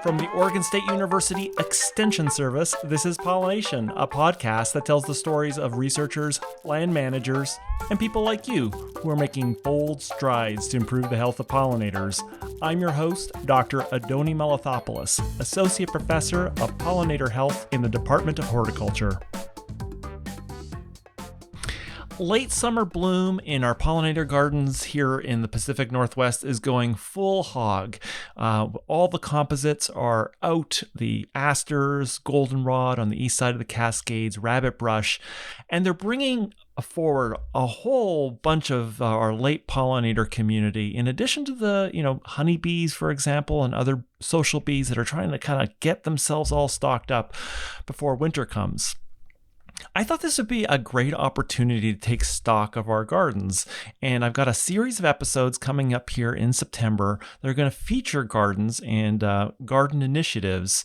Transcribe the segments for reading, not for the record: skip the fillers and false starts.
From the Oregon State University Extension Service, this is Pollination, a podcast that tells the stories of researchers, land managers, and people like you who are making bold strides to improve the health of pollinators. I'm your host, Dr. Adoni Malathopoulos, Associate Professor of Pollinator Health in the Department of Horticulture. Late summer bloom in our pollinator gardens here in the Pacific Northwest is going full hog. All the composites are out, the asters, goldenrod on the east side of the Cascades, rabbit brush, and they're bringing forward a whole bunch of our late pollinator community, in addition to the, honeybees, for example, and other social bees that are trying to kind of get themselves all stocked up before winter comes. I thought this would be a great opportunity to take stock of our gardens, and I've got a series of episodes coming up here in September that are going to feature gardens and garden initiatives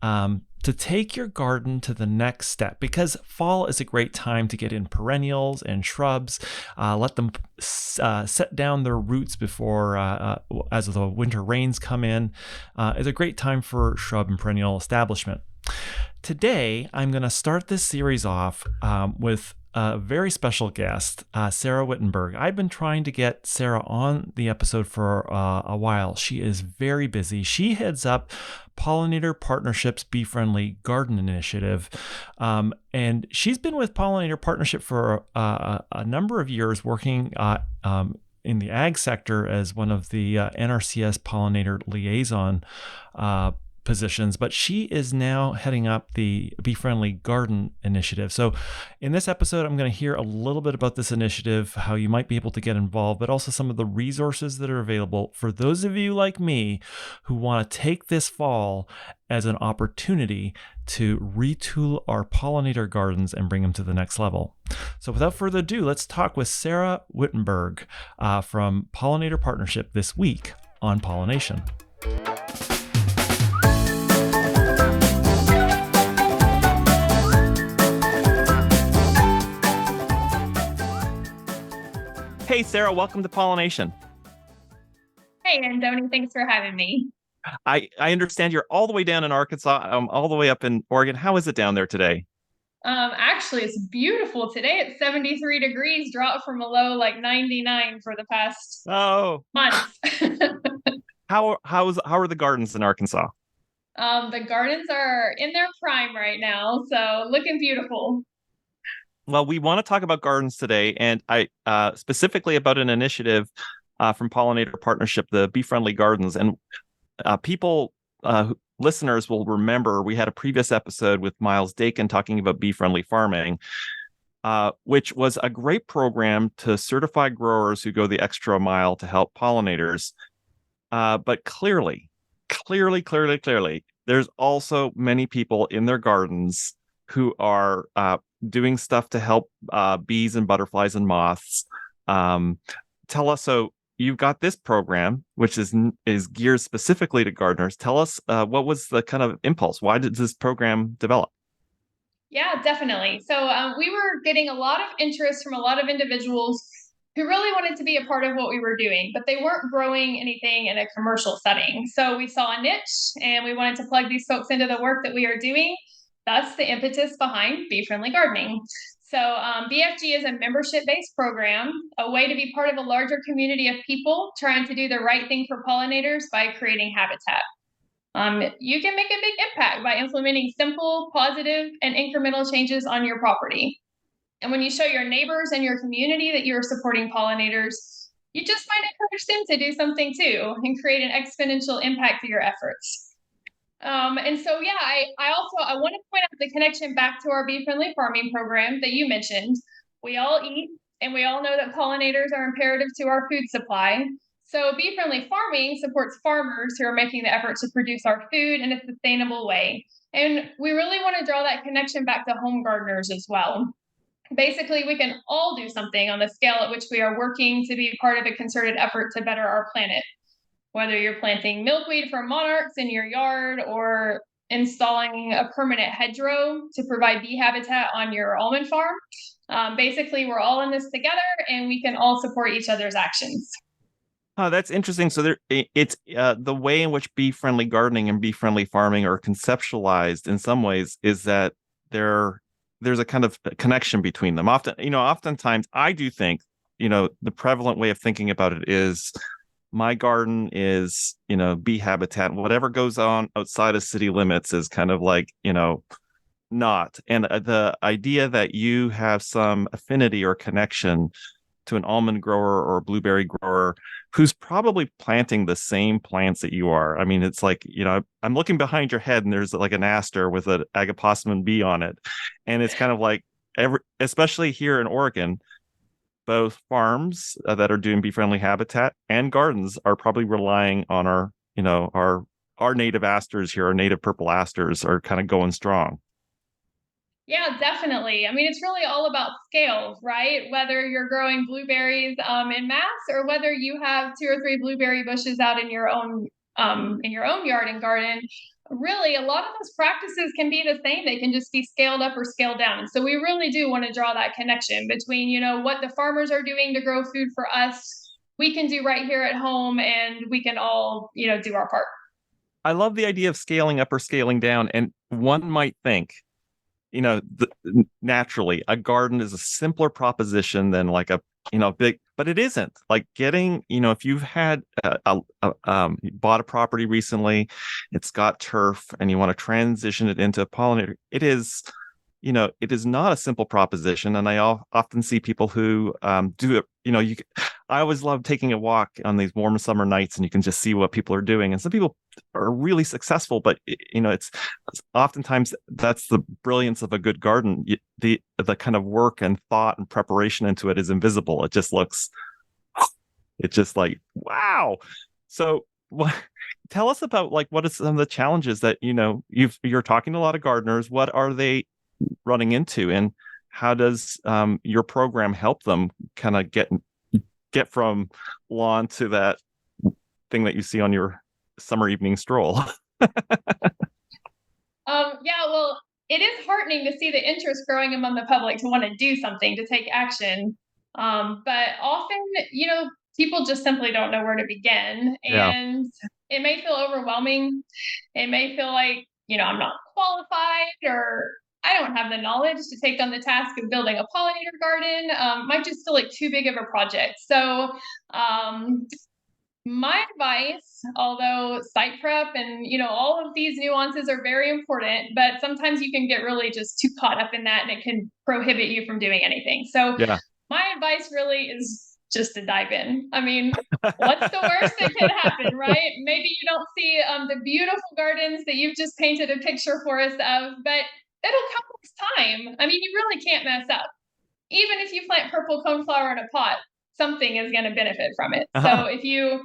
to take your garden to the next step, because fall is a great time to get in perennials and shrubs, let them set down their roots before as the winter rains come in. It's a great time for shrub and perennial establishment. Today, I'm going to start this series off with a very special guest, Sarah Wittenberg. I've been trying to get Sarah on the episode for a while. She is very busy. She heads up Pollinator Partnership's Bee Friendly Garden Initiative. And she's been with Pollinator Partnership for a number of years, working in the ag sector as one of the NRCS Pollinator Liaison positions, but she is now heading up the Bee Friendly Garden Initiative. So in this episode, I'm going to hear a little bit about this initiative, how you might be able to get involved, but also some of the resources that are available for those of you like me who want to take this fall as an opportunity to retool our pollinator gardens and bring them to the next level. So without further ado, let's talk with Sarah Wittenberg from Pollinator Partnership this week on Pollination. Hey, Sarah, welcome to Pollination. Hey, Andoni, thanks for having me. I understand you're all the way down in Arkansas, all the way up in Oregon. How is it down there today? Actually, it's beautiful today. It's 73 degrees, dropped from a low like 99 for the past months. How are the gardens in Arkansas? The gardens are in their prime right now, so looking beautiful. Well, we want to talk about gardens today, and I specifically about an initiative from Pollinator Partnership, the Bee Friendly Gardens. And listeners will remember we had a previous episode with Miles Dakin talking about bee friendly farming, which was a great program to certify growers who go the extra mile to help pollinators. But clearly, there's also many people in their gardens who are doing stuff to help bees and butterflies and moths. Tell us, so you've got this program, which is geared specifically to gardeners. Tell us, what was the kind of impulse? Why did this program develop? Yeah, definitely. So we were getting a lot of interest from a lot of individuals who really wanted to be a part of what we were doing, but they weren't growing anything in a commercial setting. So we saw a niche and we wanted to plug these folks into the work that we are doing. That's the impetus behind Bee Friendly Gardening. So BFG is a membership-based program, a way to be part of a larger community of people trying to do the right thing for pollinators by creating habitat. You can make a big impact by implementing simple, positive, and incremental changes on your property. And when you show your neighbors and your community that you're supporting pollinators, you just might encourage them to do something too and create an exponential impact to your efforts. I want to point out the connection back to our bee friendly farming program that you mentioned. We all eat, and we all know that pollinators are imperative to our food supply. So bee friendly farming supports farmers who are making the effort to produce our food in a sustainable way. And we really want to draw that connection back to home gardeners as well. Basically, we can all do something on the scale at which we are working to be part of a concerted effort to better our planet. Whether you're planting milkweed for monarchs in your yard or installing a permanent hedgerow to provide bee habitat on your almond farm, basically we're all in this together and we can all support each other's actions. Oh, that's interesting. So it's the way in which bee-friendly gardening and bee-friendly farming are conceptualized in some ways is that there there's a kind of connection between them. Often, oftentimes I do think, the prevalent way of thinking about it is my garden is, bee habitat. Whatever goes on outside of city limits is kind of like, not. And the idea that you have some affinity or connection to an almond grower or a blueberry grower who's probably planting the same plants that you are. I mean, it's like, I'm looking behind your head and there's like an aster with an agaposmin bee on it. And it's kind of like especially here in Oregon, both farms that are doing bee friendly habitat and gardens are probably relying on our native asters here, our native purple asters are kind of going strong. Yeah, definitely. I mean, it's really all about scales, right? Whether you're growing blueberries in mass or whether you have two or three blueberry bushes out in your own yard and garden. Really, a lot of those practices can be the same. They can just be scaled up or scaled down. So we really do want to draw that connection between, what the farmers are doing to grow food for us, we can do right here at home, and we can all, do our part. I love the idea of scaling up or scaling down. And one might think, naturally, a garden is a simpler proposition than like a, big, but it isn't. Like getting, if you've had you bought a property recently, it's got turf, and you want to transition it into a pollinator, it is not a simple proposition. And I often see people who do it. I always love taking a walk on these warm summer nights, and you can just see what people are doing. And some people are really successful, but it's oftentimes that's the brilliance of a good garden. The kind of work and thought and preparation into it is invisible. It's just like, wow. So what? Tell us about like what are some of the challenges that you're talking to a lot of gardeners. What are they running into, and how does your program help them kind of get from lawn to that thing that you see on your summer evening stroll? Yeah, well, it is heartening to see the interest growing among the public to want to do something, to take action. But often, people just simply don't know where to begin. Yeah. And it may feel overwhelming. It may feel like, I'm not qualified, or I don't have the knowledge to take on the task of building a pollinator garden. Might just feel like too big of a project. So, my advice, although site prep and all of these nuances are very important, but sometimes you can get really just too caught up in that, and it can prohibit you from doing anything. So Yeah. my advice really is just to dive in. I mean, what's the worst that could happen, right? Maybe you don't see the beautiful gardens that you've just painted a picture for us of, but it'll come with time. I mean, you really can't mess up. Even if you plant purple coneflower in a pot, something is going to benefit from it. So if you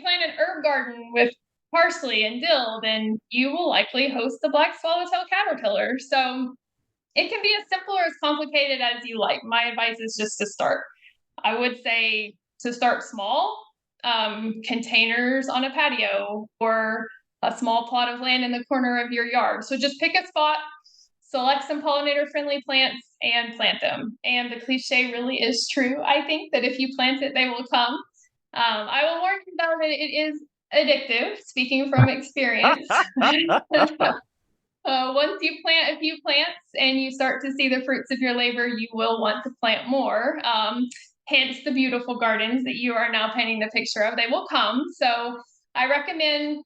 plant an herb garden with parsley and dill, then you will likely host the black swallowtail caterpillar. So it can be as simple or as complicated as you like. My advice is just to start. I would say to start small, containers on a patio or a small plot of land in the corner of your yard. So just pick a spot, select some pollinator friendly plants, and plant them. And the cliche really is true. I think that if you plant it, they will come. I will warn you though that it is addictive, speaking from experience. Once you plant a few plants and you start to see the fruits of your labor, you will want to plant more. Hence the beautiful gardens that you are now painting the picture of. They will come. So I recommend,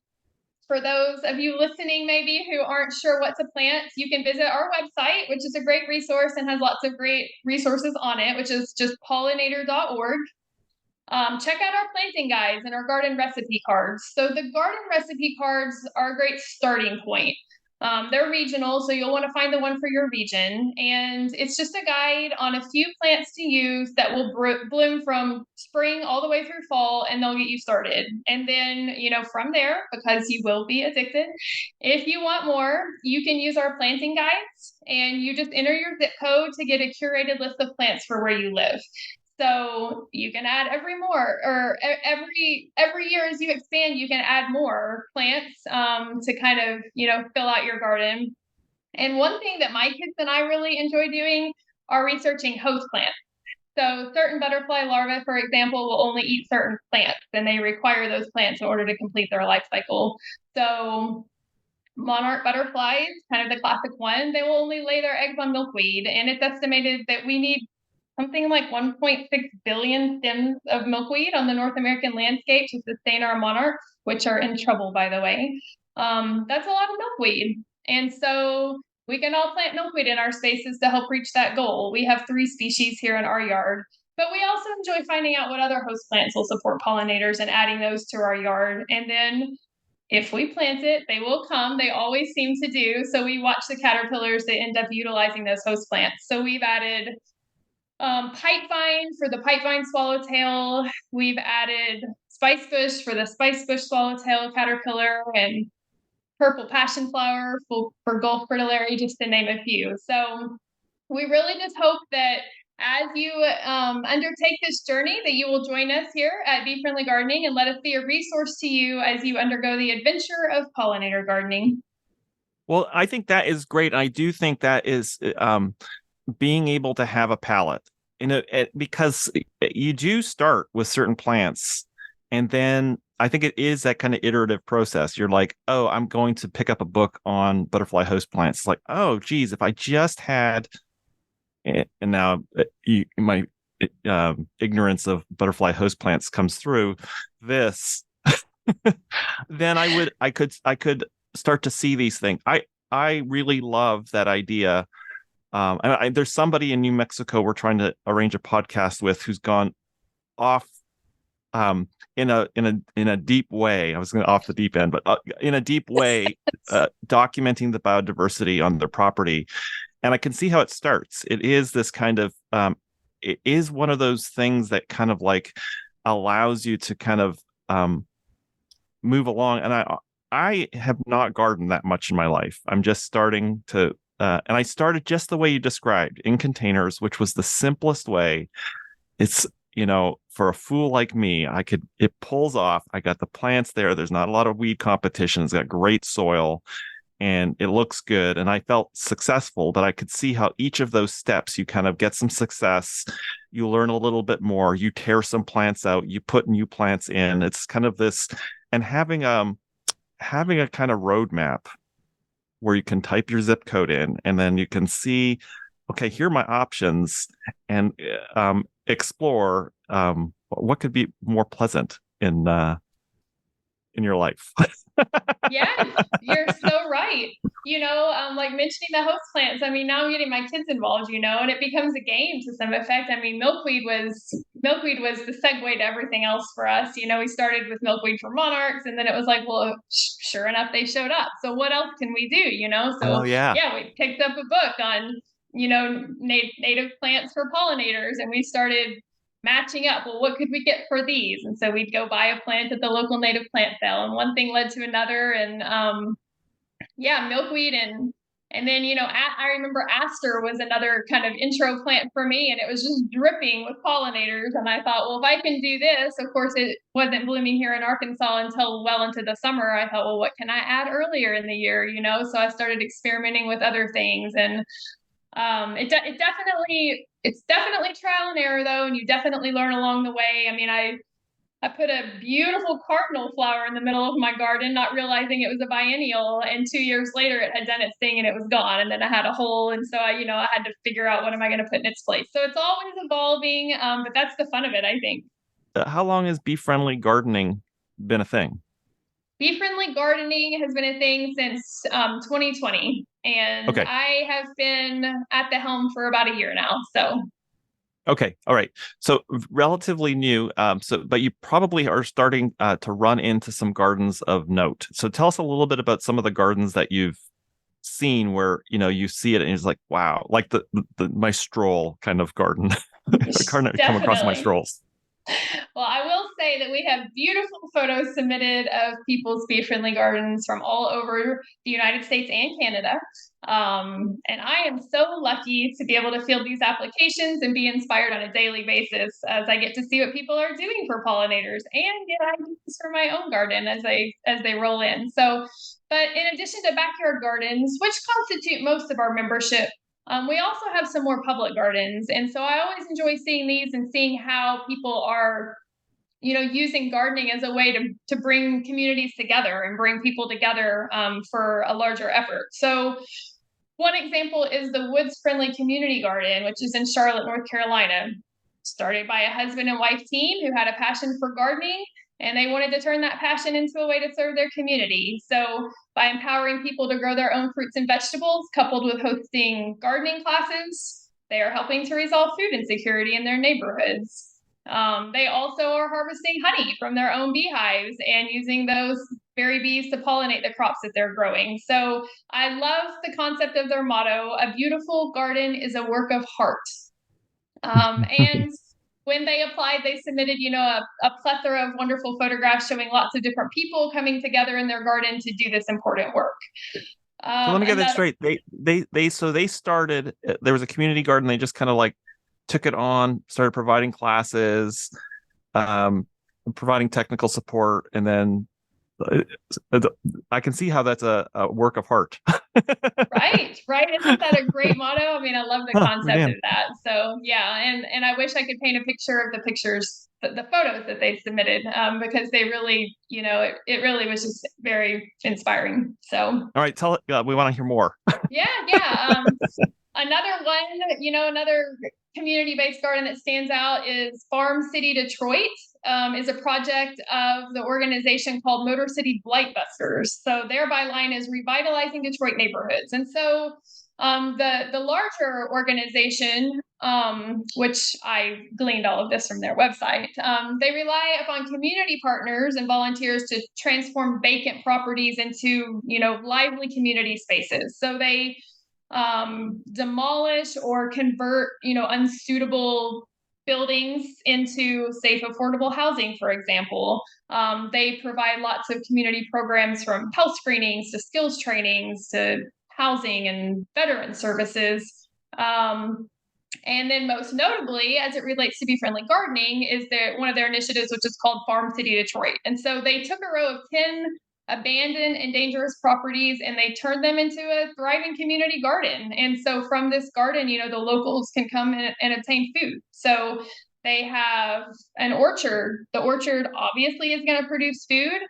for those of you listening maybe who aren't sure what to plant, you can visit our website, which is a great resource and has lots of great resources on it, which is just pollinator.org. Check out our planting guides and our garden recipe cards. So the garden recipe cards are a great starting point. They're regional, so you'll want to find the one for your region. And it's just a guide on a few plants to use that will bloom from spring all the way through fall, and they'll get you started. And then, from there, because you will be addicted, if you want more, you can use our planting guides, and you just enter your zip code to get a curated list of plants for where you live. So you can add every year as you expand, you can add more plants to kind of fill out your garden. And one thing that my kids and I really enjoy doing are researching host plants. So certain butterfly larvae, for example, will only eat certain plants, and they require those plants in order to complete their life cycle. So monarch butterflies, kind of the classic one, they will only lay their eggs on milkweed, and it's estimated that we need something like 1.6 billion stems of milkweed on the North American landscape to sustain our monarchs, which are in trouble, by the way. That's a lot of milkweed. And so we can all plant milkweed in our spaces to help reach that goal. We have 3 species here in our yard, but we also enjoy finding out what other host plants will support pollinators and adding those to our yard. And then if we plant it, they will come. They always seem to do. So we watch the caterpillars that end up utilizing those host plants. So we've added pipevine for the pipevine swallowtail. We've added spicebush for the spicebush swallowtail caterpillar, and purple passion flower for Gulf fritillary, just to name a few. So we really just hope that as you undertake this journey, that you will join us here at Bee Friendly Gardening and let us be a resource to you as you undergo the adventure of pollinator gardening. Well, I think that is great. I do think that is being able to have a palette, because you do start with certain plants, and then I think it is that kind of iterative process. You're like, oh, I'm going to pick up a book on butterfly host plants. It's like, oh, geez, if I just had, and now my ignorance of butterfly host plants comes through this, then I could start to see these things. I really love that idea. There's somebody in New Mexico we're trying to arrange a podcast with who's gone off in a deep way. I was going to off the deep end, but in a deep way, documenting the biodiversity on their property. And I can see how it starts. It is this kind of it is one of those things that kind of like allows you to kind of move along. And I have not gardened that much in my life. I'm just starting to, and I started just the way you described, in containers, which was the simplest way. It's, for a fool like me, it pulls off. I got the plants there. There's not a lot of weed competition. It's got great soil and it looks good. And I felt successful, but I could see how each of those steps, you kind of get some success. You learn a little bit more. You tear some plants out. You put new plants in. It's kind of this, and having a kind of roadmap where you can type your zip code in, and then you can see, okay, here are my options, and explore what could be more pleasant in your life. Yeah, you're so right. Like mentioning the host plants. I mean, now I'm getting my kids involved, and it becomes a game to some effect. I mean, milkweed was the segue to everything else for us. We started with milkweed for monarchs, and then it was like, well, sure enough, they showed up. So what else can we do? So Oh yeah. yeah, we picked up a book on native plants for pollinators, and we started matching up. Well, what could we get for these? And so we'd go buy a plant at the local native plant sale, and one thing led to another. And milkweed, and then I remember aster was another kind of intro plant for me, and it was just dripping with pollinators. And I thought, well, if I can do this, of course it wasn't blooming here in Arkansas until well into the summer. I thought, well, what can I add earlier in the year? So I started experimenting with other things, and it's definitely trial and error though, and you definitely learn along the way. I mean, I put a beautiful cardinal flower in the middle of my garden, not realizing it was a biennial, and 2 years later it had done its thing and it was gone, and then I had a hole, and so I had to figure out what am I going to put in its place. So it's always evolving, but that's the fun of it, I think. How long has bee friendly gardening been a thing? Bee friendly gardening has been a thing since 2020, and Okay. I have been at the helm for about a year now. So Okay. All right. So relatively new. But you probably are starting to run into some gardens of note. So tell us a little bit about some of the gardens that you've seen where, you see it and it's like, wow, like the my stroll kind of garden. Garden that come across my strolls. Well, I will say that we have beautiful photos submitted of people's bee-friendly gardens from all over the United States and Canada. And I am so lucky to be able to field these applications and be inspired on a daily basis as I get to see what people are doing for pollinators and get ideas for my own garden as they roll in. So, but in addition to backyard gardens, which constitute most of our membership, We also have some more public gardens. And so I always enjoy seeing these and seeing how people are, using gardening as a way to bring communities together and bring people together for a larger effort. So one example is the Woods Friendly Community Garden, which is in Charlotte, North Carolina, started by a husband and wife team who had a passion for gardening, and they wanted to turn that passion into a way to serve their community. So, by empowering people to grow their own fruits and vegetables, coupled with hosting gardening classes, they are helping to resolve food insecurity in their neighborhoods. They also are harvesting honey from their own beehives and using those berry bees to pollinate the crops that they're growing. So I love the concept of their motto: a beautiful garden is a work of heart. And when they applied, they submitted, a plethora of wonderful photographs showing lots of different people coming together in their garden to do this important work. So let me get And that that straight. They started. There was a community garden. They just kind of like took it on, started providing classes, um, providing technical support, and then I can see how that's a work of heart. Right. Isn't that a great motto? I mean, I love the Oh, concept man. of that. So yeah, and I wish I could paint a picture of the pictures, the photos that they submitted, because they really, it really was just very inspiring. So All right, tell it. We want to hear more. yeah. Another one, another community-based garden that stands out is Farm City Detroit. Is a project of the organization called Motor City Blight Busters. So their byline is revitalizing Detroit neighborhoods. And so the larger organization, which I gleaned all of this from their website, they rely upon community partners and volunteers to transform vacant properties into lively community spaces. So they demolish or convert unsuitable buildings into safe, affordable housing, for example. They provide lots of community programs, from health screenings to skills trainings to housing and veteran services. And then, most notably, as it relates to bee friendly gardening, is one of their initiatives, which is called Farm City Detroit. And so they took a row of 10 abandoned and dangerous properties and they turned them into a thriving community garden. And so from this garden, the locals can come and obtain food. So they have an orchard. The orchard obviously is going to produce food,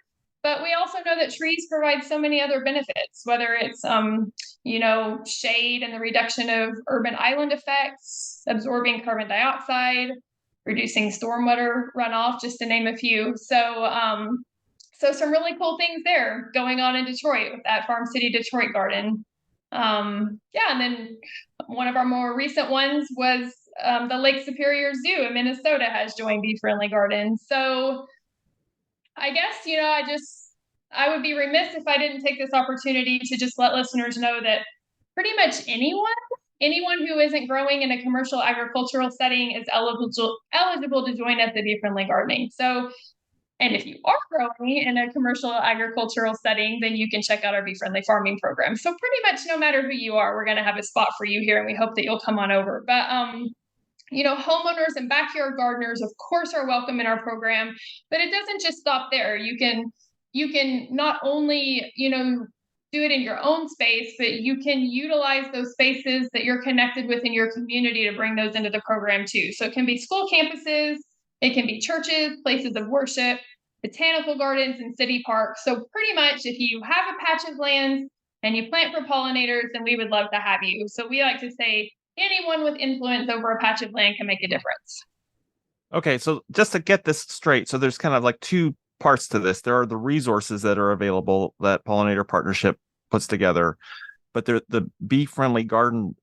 but we also know that trees provide so many other benefits, whether it's shade and the reduction of urban island effects, absorbing carbon dioxide, reducing stormwater runoff, just to name a few. So some really cool things there going on in Detroit with that Farm City Detroit garden. And then one of our more recent ones was the Lake Superior Zoo in Minnesota has joined Bee Friendly Garden. So I guess, I would be remiss if I didn't take this opportunity to just let listeners know that pretty much anyone who isn't growing in a commercial agricultural setting is eligible to join us at Bee Friendly Gardening. So, and if you are growing in a commercial agricultural setting, then you can check out our Bee Friendly Farming program. So pretty much no matter who you are, we're going to have a spot for you here, and we hope that you'll come on over. But homeowners and backyard gardeners, of course, are welcome in our program, but it doesn't just stop there. You can not only, do it in your own space, but you can utilize those spaces that you're connected with in your community to bring those into the program too. So it can be school campuses, it can be churches, places of worship, botanical gardens, and city parks. So pretty much if you have a patch of land and you plant for pollinators, then we would love to have you. So we like to say anyone with influence over a patch of land can make a difference. Okay, so just to get this straight, so there's kind of like two parts to this. There are the resources that are available that Pollinator Partnership puts together, but the Bee Friendly Garden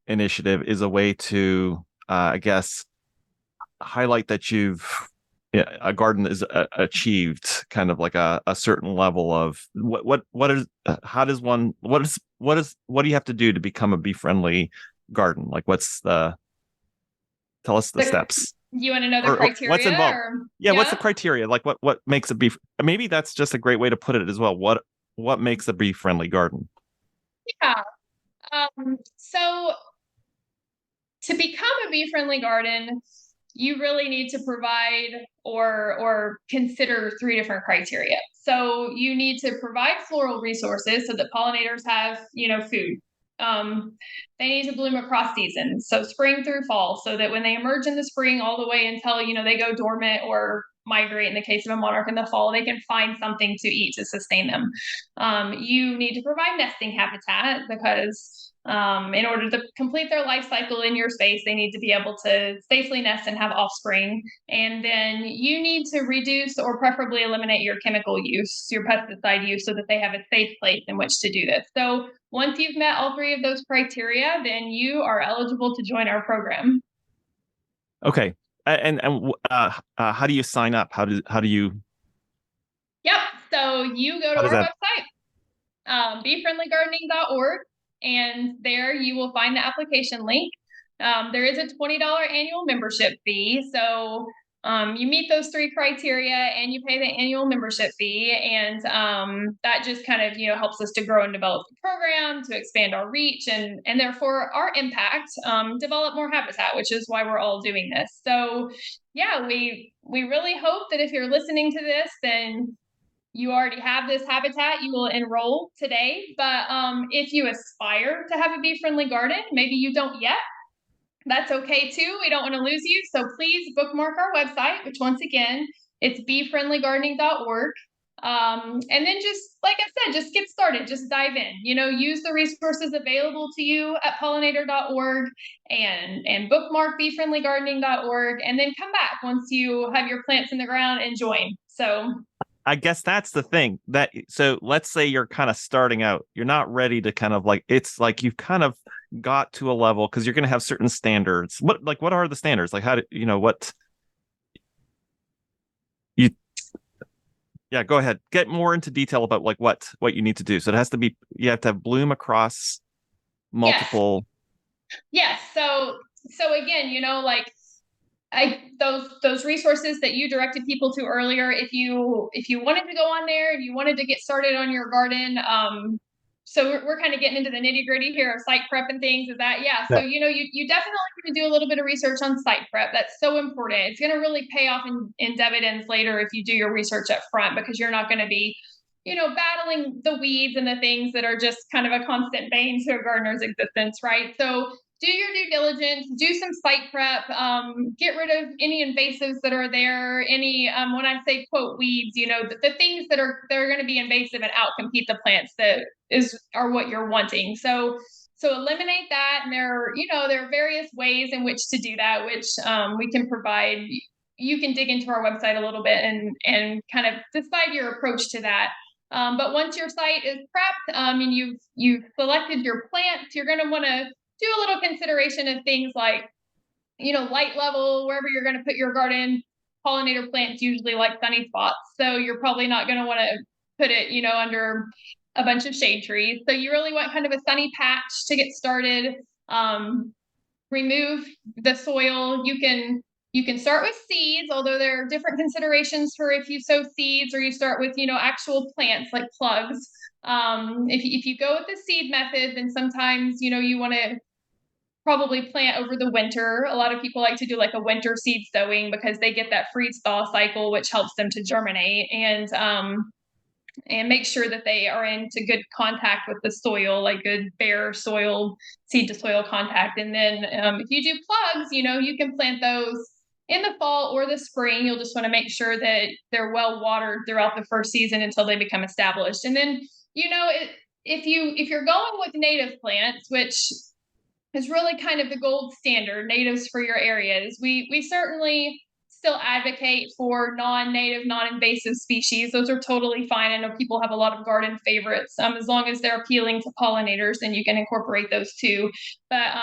initiative is a way to, I guess, highlight that a garden is achieved kind of like a certain level of what do you have to do to become a Bee Friendly garden? Like, tell us the steps. You want to know the Or criteria? what's involved? Yeah, what's the criteria? Like what makes a bee? Maybe that's just a great way to put it as well. What makes a bee friendly garden? Yeah. So to become a bee friendly garden, you really need to provide or consider 3 different criteria. So you need to provide floral resources so that pollinators have, food. they need to bloom across seasons, so spring through fall, so that when they emerge in the spring all the way until they go dormant or migrate in the case of a monarch in the fall, they can find something to eat to sustain them. You need to provide nesting habitat because in order to complete their life cycle in your space, they need to be able to safely nest and have offspring. And then you need to reduce or preferably eliminate your chemical use, your pesticide use, so that they have a safe place in which to do this. So once you've met all three of those criteria, then you are eligible to join our program. Okay. And how do you sign up? How do you? Yep. So you go to How does our that? website, befriendlygardening.org, and there you will find the application link. There is a $20 annual membership fee. So you meet those three criteria and you pay the annual membership fee. And that just kind of, helps us to grow and develop the program, to expand our reach and therefore our impact, develop more habitat, which is why we're all doing this. So yeah, we really hope that if you're listening to this, then you already have this habitat, you will enroll today. But if you aspire to have a bee-friendly garden, maybe you don't yet, that's okay too. We don't want to lose you. So please bookmark our website, which once again, it's befriendlygardening.org. And then just, like I said, just get started, just dive in, use the resources available to you at pollinator.org and bookmark befriendlygardening.org, and then come back once you have your plants in the ground and join. So I guess that's the thing so let's say you're kind of starting out, you're not ready to kind of like, it's like you've kind of got to a level because you're going to have certain standards. What are the standards? Like how do what you, yeah, go ahead. Get more into detail about like what you need to do. So it has to be, you have to have bloom across multiple. Yes. So again, like those resources that you directed people to earlier, if you wanted to go on there, if you wanted to get started on your garden, so we're kind of getting into the nitty gritty here of site prep and things. Is that, yeah. So you definitely need to do a little bit of research on site prep. That's so important. It's going to really pay off in dividends later if you do your research up front, because you're not going to be battling the weeds and the things that are just kind of a constant bane to a gardener's existence, right? So do your due diligence, do some site prep, get rid of any invasives that are there, any, when I say quote weeds, the things that are going to be invasive and outcompete the plants that are what you're wanting. So eliminate that. And there are various ways in which to do that, which we can provide. You can dig into our website a little bit and kind of decide your approach to that. But once your site is prepped, and you've selected your plants, you're going to want to do a little consideration of things like, light level, wherever you're going to put your garden. Pollinator plants usually like sunny spots, so you're probably not going to want to put it, under a bunch of shade trees. So you really want kind of a sunny patch to get started. Remove the soil. You can start with seeds, although there are different considerations for if you sow seeds or you start with, actual plants like plugs. If you go with the seed method, then sometimes, you want to probably plant over the winter. A lot of people like to do like a winter seed sowing because they get that freeze thaw cycle, which helps them to germinate and make sure that they are into good contact with the soil, like good bare soil, seed to soil contact. And then if you do plugs, you can plant those in the fall or the spring. You'll just want to make sure that they're well watered throughout the first season until they become established. And then, if you're going with native plants, which is really kind of the gold standard, natives for your areas, we certainly still advocate for non-native, non-invasive species. Those are totally fine. I know people have a lot of garden favorites. As long as they're appealing to pollinators, then you can incorporate those too. But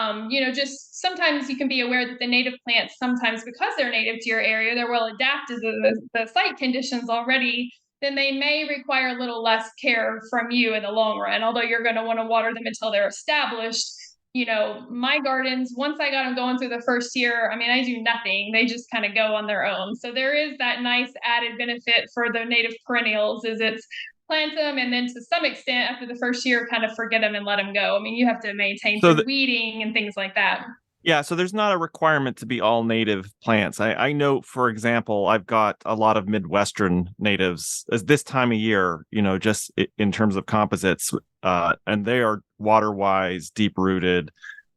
just sometimes you can be aware that the native plants, sometimes because they're native to your area, they're well adapted to the site conditions already, then they may require a little less care from you in the long run, although you're going to want to water them until they're established. My gardens, once I got them going through the first year, I do nothing. They just kind of go on their own. So there is that nice added benefit for the native perennials, is it's plant them and then to some extent after the first year kind of forget them and let them go. You have to maintain through weeding and things like that. Yeah, so there's not a requirement to be all native plants. I know, for example, I've got a lot of Midwestern natives as this time of year, just in terms of composites, and they are water wise, deep rooted.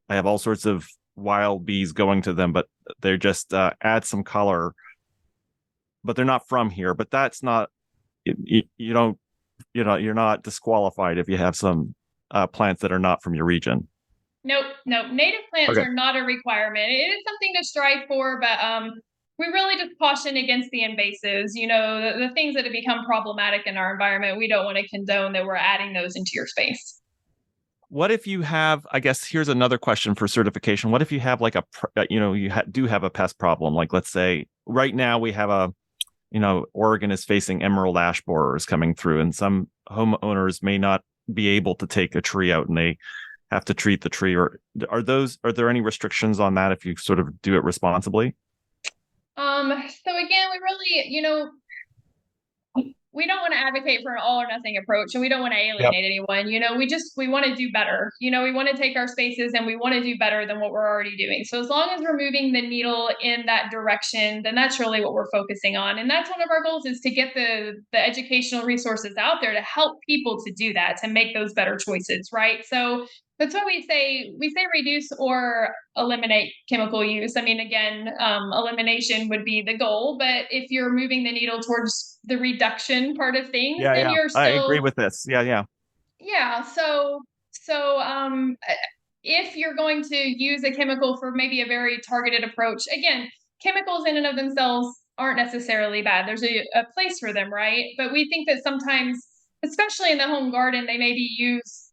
I have all sorts of wild bees going to them, but they're just add some color, but they're not from here. But that's not, you don't, you're not disqualified if you have some plants that are not from your region. Nope, nope. Native plants Okay. are not a requirement. It is something to strive for, but we really just caution against the invasives. The things that have become problematic in our environment. We don't want to condone that we're adding those into your space. What if you have, I guess here's another question for certification. What if you have like do have a pest problem? Like, let's say right now we have Oregon is facing emerald ash borers coming through, and some homeowners may not be able to take a tree out and they have to treat the tree. Or are there any restrictions on that if you sort of do it responsibly? So again, we really, we don't want to advocate for an all or nothing approach, and we don't want to Yep. alienate anyone. We want to do better. We want to take our spaces and we want to do better than what we're already doing. So as long as we're moving the needle in that direction, then that's really what we're focusing on. And that's one of our goals, is to get the educational resources out there to help people to do that, to make those better choices, right? So that's why we say reduce or eliminate chemical use. I mean, again, elimination would be the goal, but if you're moving the needle towards the reduction part of things, Yeah, then yeah. you're I agree still, with this. Yeah, yeah. yeah. So if you're going to use a chemical for maybe a very targeted approach, again, chemicals in and of themselves aren't necessarily bad. There's a place for them, right? But we think that sometimes, especially in the home garden, they may be used.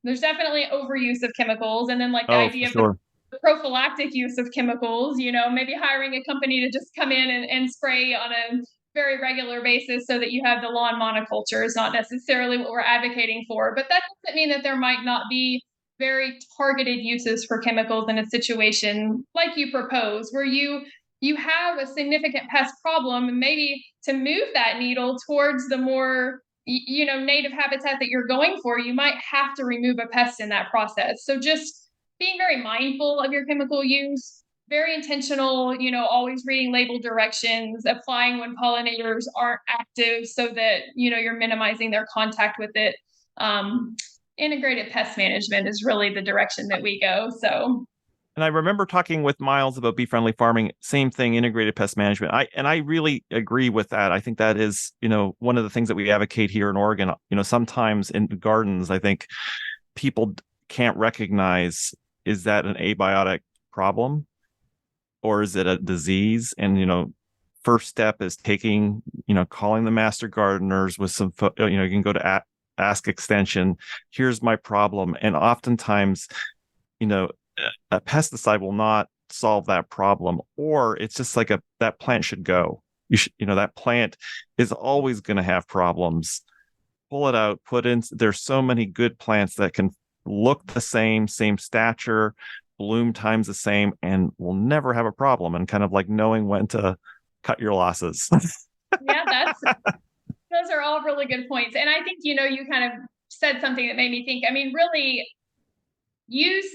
There's definitely overuse of chemicals, and then like the Oh, for idea of the sure. prophylactic use of chemicals, maybe hiring a company to just come in and spray on a very regular basis so that you have the lawn monoculture is not necessarily what we're advocating for. But that doesn't mean that there might not be very targeted uses for chemicals in a situation like you propose, where you have a significant pest problem, and maybe to move that needle towards the more native habitat that you're going for, you might have to remove a pest in that process. So just being very mindful of your chemical use, very intentional, always reading label directions, applying when pollinators aren't active so that, you're minimizing their contact with it. Integrated pest management is really the direction that we go. So, And I remember talking with Miles about bee friendly farming, same thing, integrated pest management. I really agree with that. I think that is, one of the things that we advocate here in Oregon. Sometimes in gardens, I think people can't recognize, is that an abiotic problem or is it a disease? And, first step is calling the master gardeners with some, you can go to Ask Extension. Here's my problem. And oftentimes, you know, a pesticide will not solve that problem, or it's just like that plant should go. That plant is always going to have problems. Pull it out, there's so many good plants that can look the same stature, bloom times the same, and will never have a problem, and kind of like knowing when to cut your losses. yeah, those are all really good points. And I think, you kind of said something that made me think. I mean, really, use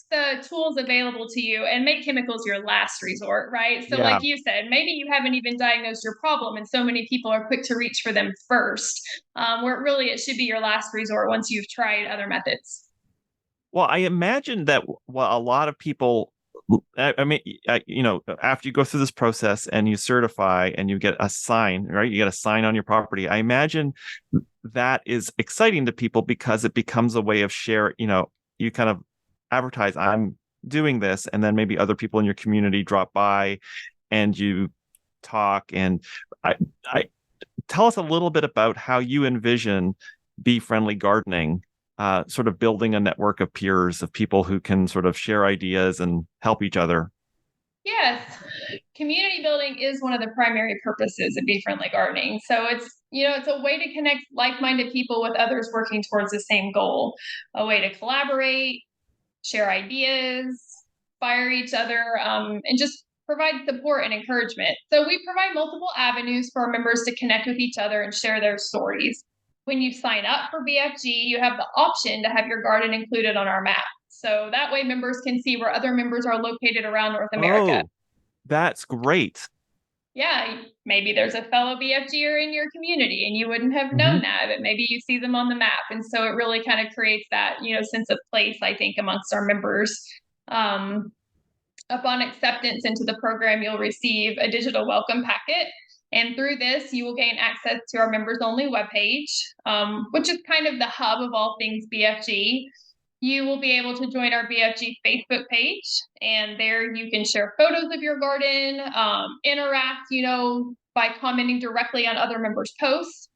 the tools available to you and make chemicals your last resort, right? So Yeah. like you said, maybe you haven't even diagnosed your problem, and so many people are quick to reach for them first, where really it should be your last resort once you've tried other methods. Well, I imagine that a lot of people, I mean, after you go through this process and you certify and you get a sign, right? You get a sign on your property. I imagine that is exciting to people because it becomes a way of share. You kind of advertise, I'm doing this, and then maybe other people in your community drop by and you talk. And I tell us a little bit about how you envision bee-friendly gardening, sort of building a network of peers, of people who can sort of share ideas and help each other. Yes, community building is one of the primary purposes of bee friendly gardening. So it's a way to connect like-minded people with others working towards the same goal, a way to collaborate, share ideas, fire each other, and just provide support and encouragement. So we provide multiple avenues for our members to connect with each other and share their stories. When you sign up for BFG, you have the option to have your garden included on our map. So that way members can see where other members are located around North America. Oh, that's great. Yeah, maybe there's a fellow BFGer in your community and you wouldn't have known that, but maybe you see them on the map. And so it really kind of creates that, sense of place, I think, amongst our members. Upon acceptance into the program, you'll receive a digital welcome packet. And through this, you will gain access to our members only webpage, which is kind of the hub of all things BFG. You will be able to join our BFG Facebook page, and there you can share photos of your garden, interact, by commenting directly on other members' posts.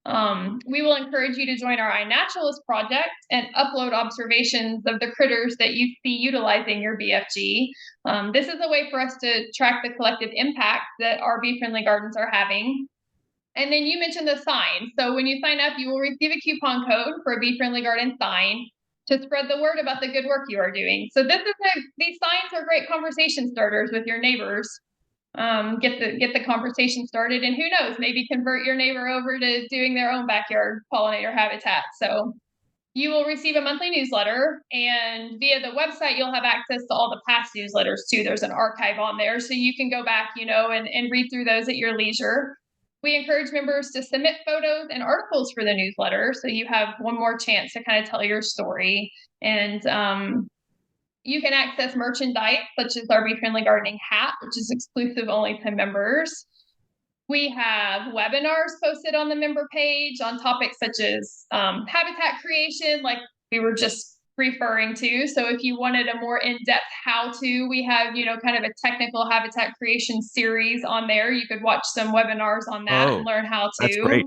We will encourage you to join our iNaturalist project and upload observations of the critters that you see utilizing your BFG. This is a way for us to track the collective impact that our bee-friendly gardens are having. And then you mentioned the sign. So when you sign up, you will receive a coupon code for a bee-friendly garden sign to spread the word about the good work you are doing. So these signs are great conversation starters with your neighbors. Get the conversation started, and who knows, maybe convert your neighbor over to doing their own backyard pollinator habitat. So you will receive a monthly newsletter, and via the website, you'll have access to all the past newsletters too. There's an archive on there, so you can go back, and read through those at your leisure. We encourage members to submit photos and articles for the newsletter, so you have one more chance to kind of tell your story. And you can access merchandise such as our bee-friendly gardening hat, which is exclusive only to members. We have webinars posted on the member page on topics such as habitat creation, like we were just referring to. So if you wanted a more in-depth how-to, we have, kind of a technical habitat creation series on there. You could watch some webinars on that and learn how to. That's great.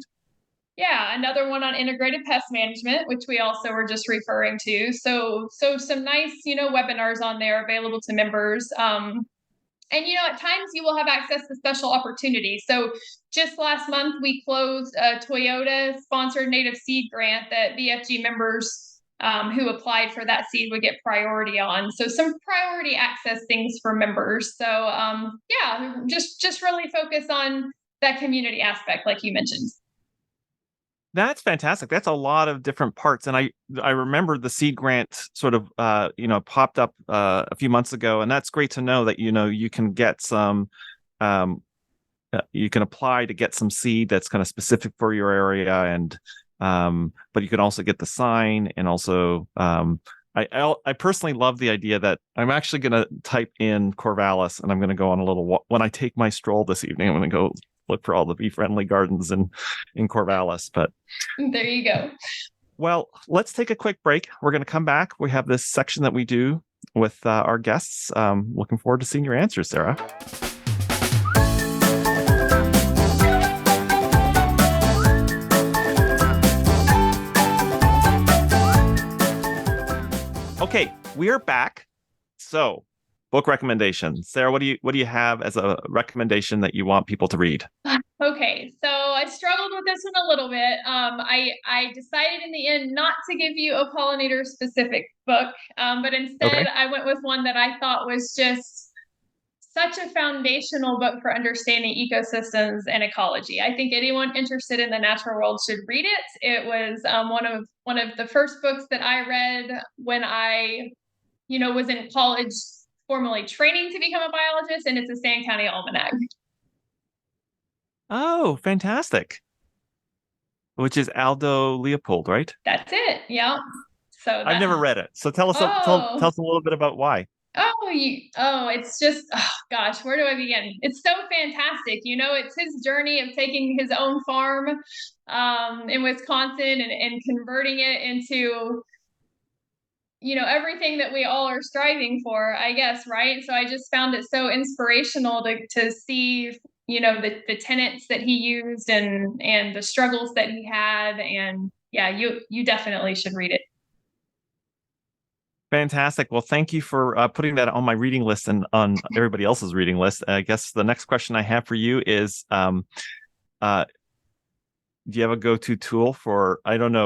Yeah, another one on integrated pest management, which we also were just referring to. So some nice, webinars on there available to members. And, at times you will have access to special opportunities. So just last month, we closed a Toyota sponsored native seed grant that BFG members who applied for that seed would get priority on. So some priority access things for members. So yeah, just really focus on that community aspect, like you mentioned. That's fantastic. That's a lot of different parts. And I remember the seed grant sort of, popped up a few months ago. And that's great to know that, you can get some, you can apply to get some seed that's kind of specific for your area. And, but you can also get the sign. And also, I personally love the idea that I'm actually going to type in Corvallis, and I'm going to go on a little walk. When I take my stroll this evening, I'm going to go look for all the bee-friendly gardens in Corvallis. But there you go. Well, let's take a quick break. We're going to come back. We have this section that we do with our guests. Looking forward to seeing your answers, Sarah. Okay, we are back. So, book recommendations. Sarah, what do you have as a recommendation that you want people to read? Okay, so I struggled with this one a little bit. I decided in the end not to give you a pollinator specific book, but instead I went with one that I thought was just such a foundational book for understanding ecosystems and ecology. I think anyone interested in the natural world should read it. It was one of the first books that I read when I, was in college, formally training to become a biologist, and it's a Sand County Almanac. Oh, fantastic. Which is Aldo Leopold, right? That's it. Yeah. So I've never read it. So tell us tell us a little bit about why. It's just, gosh, where do I begin? It's so fantastic. It's his journey of taking his own farm in Wisconsin and converting it into, everything that we all are striving for, I guess, right? So I just found it so inspirational to see, the tenets that he used and the struggles that he had. And yeah, you definitely should read it. Fantastic. Well, thank you for putting that on my reading list and on everybody else's reading list. I guess the next question I have for you is, do you have a go-to tool for,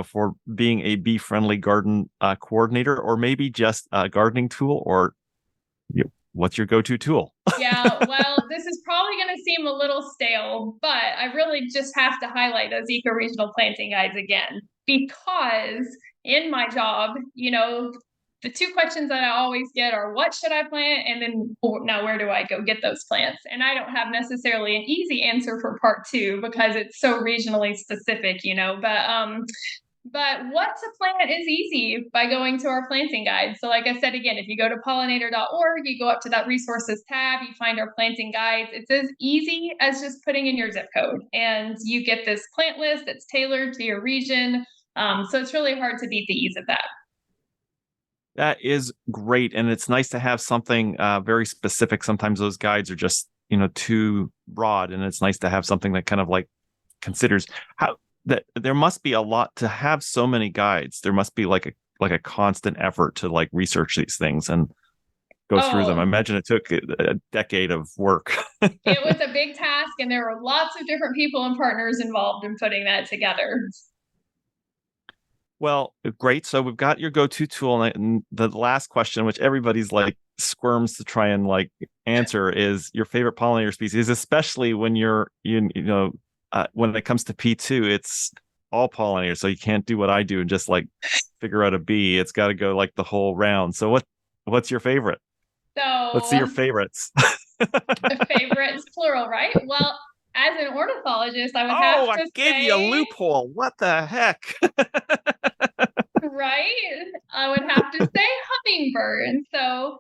for being a bee-friendly garden coordinator, or maybe just a gardening tool, or what's your go-to tool? Yeah, well, this is probably going to seem a little stale, but I really just have to highlight those eco-regional planting guides again, because in my job, the two questions that I always get are, what should I plant? And then now where do I go get those plants? And I don't have necessarily an easy answer for part two because it's so regionally specific, but what to plant is easy by going to our planting guide. So like I said, again, if you go to pollinator.org, you go up to that resources tab, you find our planting guides. It's as easy as just putting in your zip code and you get this plant list that's tailored to your region. So it's really hard to beat the ease of that. That is great. And it's nice to have something very specific. Sometimes those guides are just, too broad. And it's nice to have something that kind of like considers how that there must be a lot to have so many guides. There must be like a constant effort to like research these things and go through them. I imagine it took a decade of work. It was a big task, and there were lots of different people and partners involved in putting that together. Well, great. So we've got your go-to tool, and the last question, which everybody's like squirms to try and like answer, is your favorite pollinator species, especially when when it comes to P2, it's all pollinators. So you can't do what I do and just like figure out a bee. It's got to go like the whole round. So what's your favorite? So let's see your favorites. Favorites, plural, right? Well, as an ornithologist, I would have to I gave you a loophole. What the heck? Right? I would have to say hummingbird. So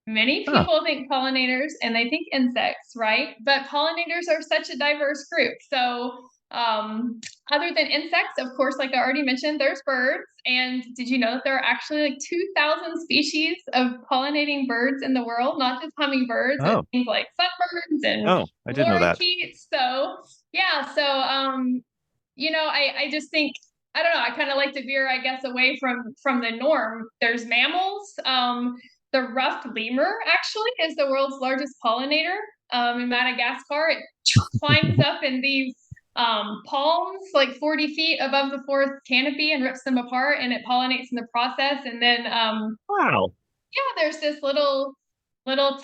many people think pollinators and they think insects, right? But pollinators are such a diverse group. So other than insects, of course, like I already mentioned, there's birds. And did you know that there are actually like 2,000 species of pollinating birds in the world, not just hummingbirds, and things like sunbirds and I didn't know that. lorikeets. So yeah, so I just think, I don't know, I kind of like to veer, I guess, away from the norm. There's mammals. The ruffed lemur actually is the world's largest pollinator in Madagascar. It climbs up in these palms like 40 feet above the forest canopy and rips them apart, and it pollinates in the process. And then wow. Yeah, there's this little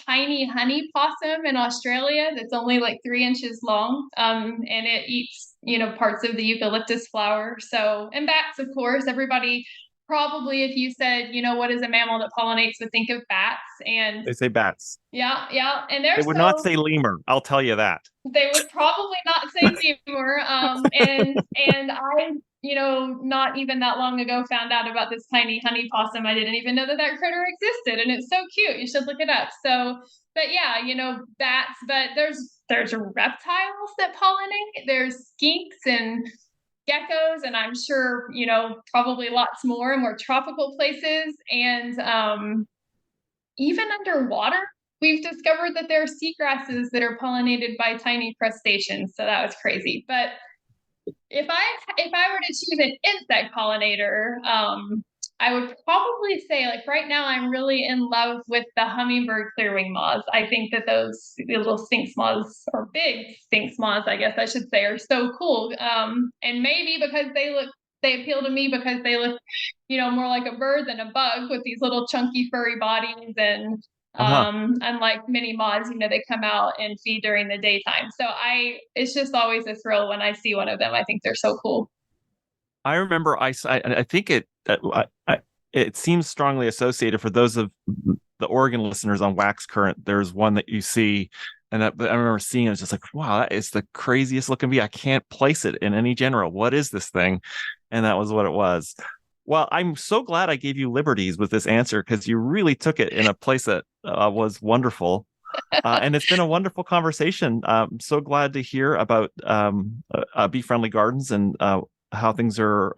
tiny honey possum in Australia that's only like 3 inches long, and it eats parts of the eucalyptus flower. So, and bats, of course. Everybody probably, if you said, what is a mammal that pollinates, would think of bats. And they say bats. Yeah. And they would not say lemur. I'll tell you that. They would probably not say lemur. And I, not even that long ago found out about this tiny honey possum. I didn't even know that critter existed, and it's so cute. You should look it up. So, but yeah, bats. But there's reptiles that pollinate. There's skinks and geckos, and I'm sure, probably lots more in more tropical places. And even underwater, we've discovered that there are seagrasses that are pollinated by tiny crustaceans. So that was crazy. But if I were to choose an insect pollinator, I would probably say, like, right now I'm really in love with the hummingbird clearwing moths. I think that those little sphinx moths, or big sphinx moths, I guess I should say, are so cool. And maybe because they appeal to me because they look, more like a bird than a bug, with these little chunky furry bodies. And unlike many moths, they come out and feed during the daytime. So it's just always a thrill when I see one of them. I think they're so cool. I remember I think it seems strongly associated for those of the Oregon listeners on Wax Current. There's one that you see, and I remember seeing it. It's just like, wow, that is the craziest looking bee. I can't place it in any general. What is this thing? And that was what it was. Well, I'm so glad I gave you liberties with this answer, because you really took it in a place that was wonderful. And it's been a wonderful conversation. I'm so glad to hear about Bee Friendly Gardens and how things are,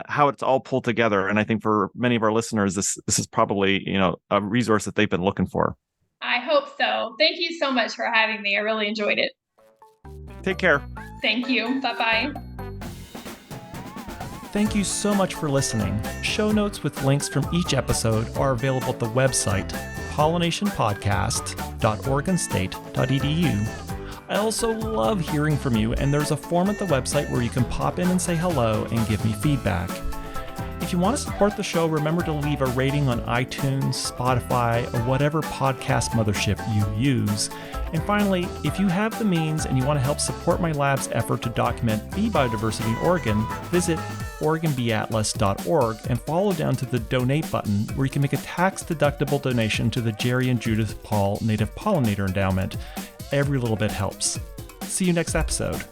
how it's all pulled together. And I think for many of our listeners, this is probably, a resource that they've been looking for. I hope so. Thank you so much for having me. I really enjoyed it. Take care. Thank you. Bye-bye. Thank you so much for listening. Show notes with links from each episode are available at the website pollinationpodcast.oregonstate.edu. I also love hearing from you, and there's a form at the website where you can pop in and say hello and give me feedback. If you want to support the show, remember to leave a rating on iTunes, Spotify, or whatever podcast mothership you use. And finally, if you have the means and you want to help support my lab's effort to document bee biodiversity in Oregon, visit OregonBeeAtlas.org and follow down to the donate button where you can make a tax-deductible donation to the Jerry and Judith Paul Native Pollinator Endowment. Every little bit helps. See you next episode.